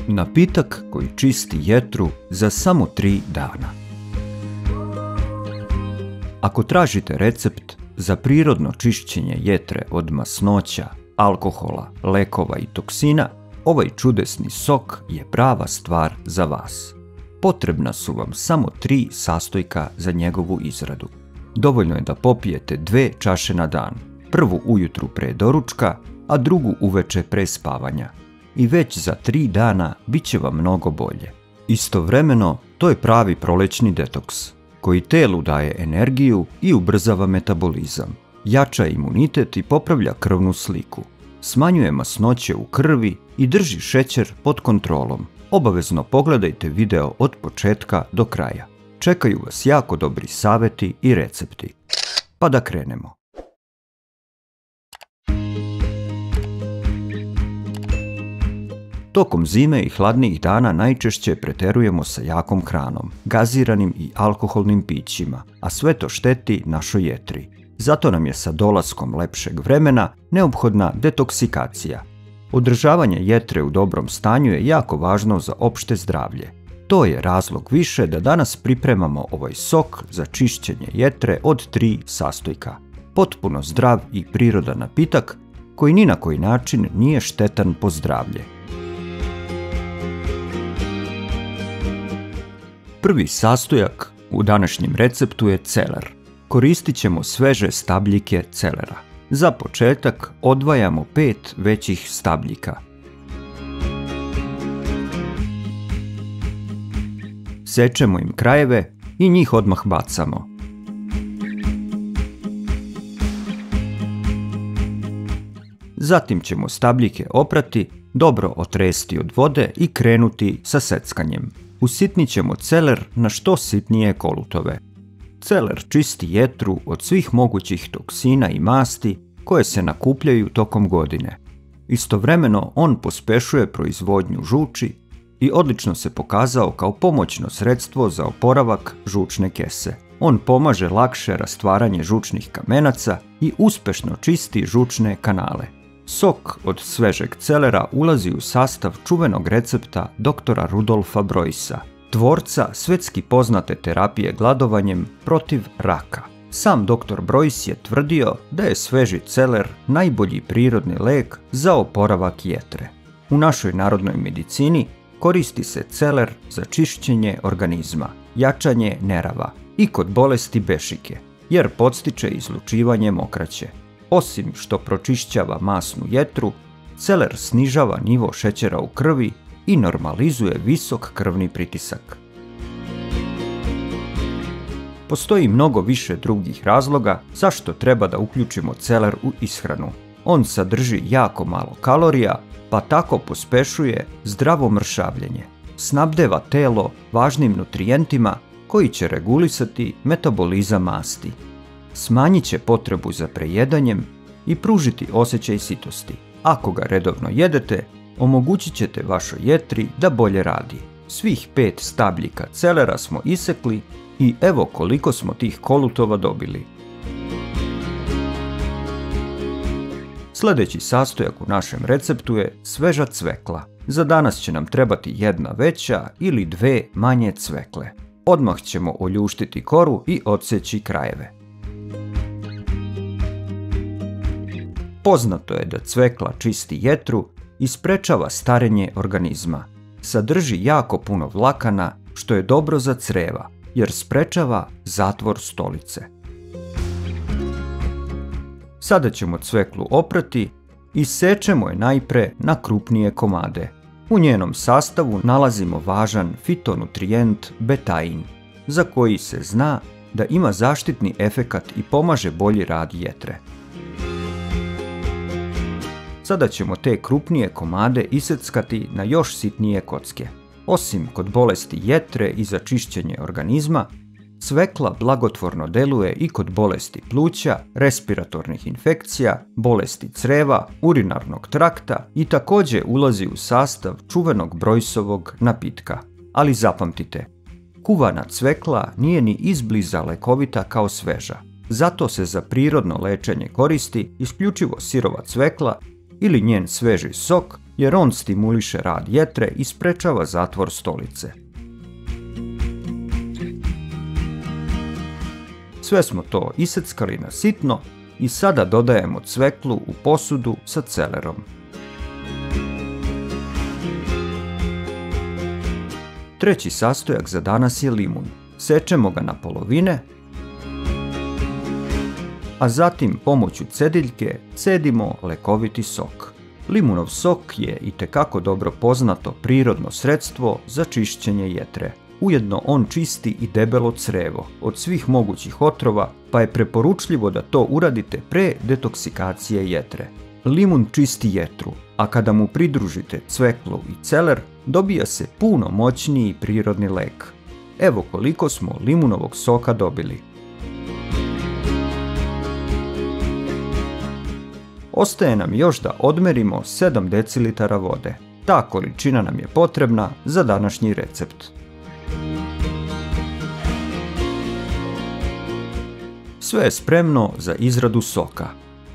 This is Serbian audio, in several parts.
Napitak koji čisti jetru za samo 3 dana. Ako tražite recept za prirodno čišćenje jetre od masnoća, alkohola, lekova i toksina, ovaj čudesni sok je prava stvar za vas. Potrebna su vam samo 3 sastojka za njegovu izradu. Dovoljno je da popijete 2 čaše na dan, prvu ujutru pre doručka, a drugu uveče pre spavanja. I već za 3 dana bit će vam mnogo bolje. Istovremeno, to je pravi prolećni detoks, koji telu daje energiju i ubrzava metabolizam, jača imunitet i popravlja krvnu sliku, smanjuje masnoće u krvi i drži šećer pod kontrolom. Obavezno pogledajte video od početka do kraja. Čekaju vas jako dobri savjeti i recepti. Pa da krenemo. Tokom zime i hladnijih dana najčešće preterujemo sa jakom hranom, gaziranim i alkoholnim pićima, a sve to šteti našoj jetri. Zato nam je sa dolaskom lepšeg vremena neophodna detoksikacija. Održavanje jetre u dobrom stanju je jako važno za opšte zdravlje. To je razlog više da danas pripremamo ovaj sok za čišćenje jetre od 3 sastojka. Potpuno zdrav i prirodan napitak koji ni na koji način nije štetan po zdravlje. Prvi sastojak u današnjem receptu je celer. Koristit ćemo sveže stabljike celera. Za početak odvajamo 5 većih stabljika. Sečemo im krajeve i njih odmah bacamo. Zatim ćemo stabljike oprati, dobro otresti od vode i krenuti sa seckanjem. Usitnit ćemo celer na što sitnije kolutove. Celer čisti jetru od svih mogućih toksina i masti koje se nakupljaju tokom godine. Istovremeno on pospešuje proizvodnju žuči i odlično se pokazao kao pomoćno sredstvo za oporavak žučne kese. On pomaže lakše rastvaranje žučnih kamenaca i uspešno čisti žučne kanale. Sok od svežeg celera ulazi u sastav čuvenog recepta doktora Rudolfa Broisa, tvorca svetski poznate terapije gladovanjem protiv raka. Sam dr. Brois je tvrdio da je sveži celer najbolji prirodni lek za oporavak jetre. U našoj narodnoj medicini koristi se celer za čišćenje organizma, jačanje nerava i kod bolesti bešike, jer podstiče izlučivanje mokraće. Osim što pročišćava masnu jetru, celer snižava nivo šećera u krvi i normalizuje visok krvni pritisak. Postoji mnogo više drugih razloga zašto treba da uključimo celer u ishranu. On sadrži jako malo kalorija, pa tako pospešuje zdravo mršavljenje. Snabdeva telo važnim nutrijentima koji će regulisati metabolizam masti. Smanjit će potrebu za prejedanjem i pružiti osjećaj sitosti. Ako ga redovno jedete, omogućit ćete vašoj jetri da bolje radi. Svih 5 stabljika celera smo isekli i evo koliko smo tih kolutova dobili. Sljedeći sastojak u našem receptu je sveža cvekla. Za danas će nam trebati 1 veća ili 2 manje cvekle. Odmah ćemo oljuštiti koru i odseći krajeve. Poznato je da cvekla čisti jetru i sprečava starenje organizma. Sadrži jako puno vlakana, što je dobro za creva, jer sprečava zatvor stolice. Sada ćemo cveklu oprati i sečemo je najpre na krupnije komade. U njenom sastavu nalazimo važan fitonutrijent betain, za koji se zna da ima zaštitni efekat i pomaže bolji rad jetre. Sada ćemo te krupnije komade iseckati na još sitnije kocke. Osim kod bolesti jetre i za čišćenje organizma, cvekla blagotvorno deluje i kod bolesti pluća, respiratornih infekcija, bolesti creva, urinarnog trakta i također ulazi u sastav čuvenog Broisovog napitka. Ali zapamtite, kuvana cvekla nije ni izbliza lekovita kao sveža. Zato se za prirodno lečenje koristi isključivo sirova cvekla ili njen sveži sok jer on stimuliše rad jetre i sprečava zatvor stolice. Sve smo to iseckali na sitno i sada dodajemo cveklu u posudu sa celerom. Treći sastojak za danas je limun. Sečemo ga na polovine, a zatim pomoću cediljke cedimo lekoviti sok. Limunov sok je itekako dobro poznato prirodno sredstvo za čišćenje jetre. Ujedno on čisti i debelo crevo od svih mogućih otrova, pa je preporučljivo da to uradite pre detoksikacije jetre. Limun čisti jetru, a kada mu pridružite cveklu i celer, dobija se puno moćniji prirodni lek. Evo koliko smo limunovog soka dobili. Ostaje nam još da odmerimo 7 decilitara vode. Ta količina nam je potrebna za današnji recept. Sve je spremno za izradu soka,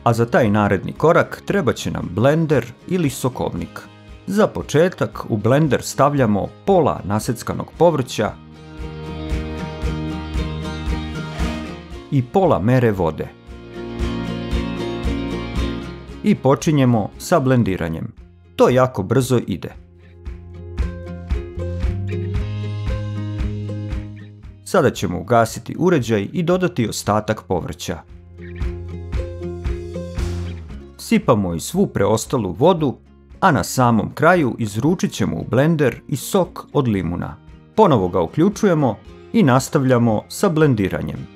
a za taj naredni korak treba će nam blender ili sokovnik. Za početak u blender stavljamo pola naseckanog povrća i pola mere vode. I počinjemo sa blendiranjem. To jako brzo ide. Sada ćemo ugasiti uređaj i dodati ostatak povrća. Sipamo i svu preostalu vodu, a na samom kraju izručit ćemo u blender i sok od limuna. Ponovo ga uključujemo i nastavljamo sa blendiranjem.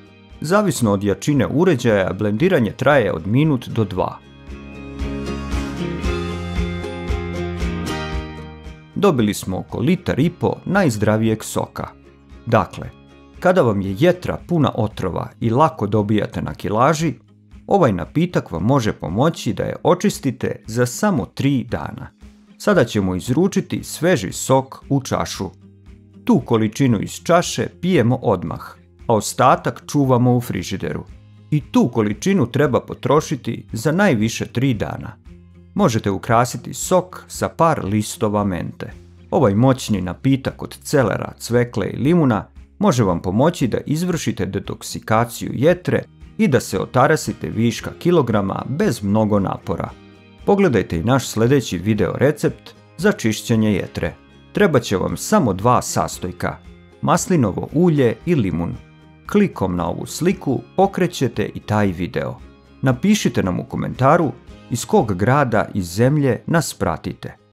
Zavisno od jačine uređaja, blendiranje traje od minut do 2. Dobili smo oko 1,5 litara najzdravijeg soka. Dakle, kada vam je jetra puna otrova i lako dobijate na kilaži, ovaj napitak vam može pomoći da je očistite za samo 3 dana. Sada ćemo izručiti sveži sok u čašu. Tu količinu iz čaše pijemo odmah, a ostatak čuvamo u frižideru. I tu količinu treba potrošiti za najviše 3 dana. Možete ukrasiti sok sa par listova mente. Ovaj moćni napitak od celera, cvekle i limuna može vam pomoći da izvršite detoksikaciju jetre i da se otarasite viška kilograma bez mnogo napora. Pogledajte i naš sljedeći video recept za čišćenje jetre. Treba će vam samo 2 sastojka, maslinovo ulje i limun. Klikom na ovu sliku pokrećete i taj video. Napišite nam u komentaru iz kog grada i zemlje nas pratite.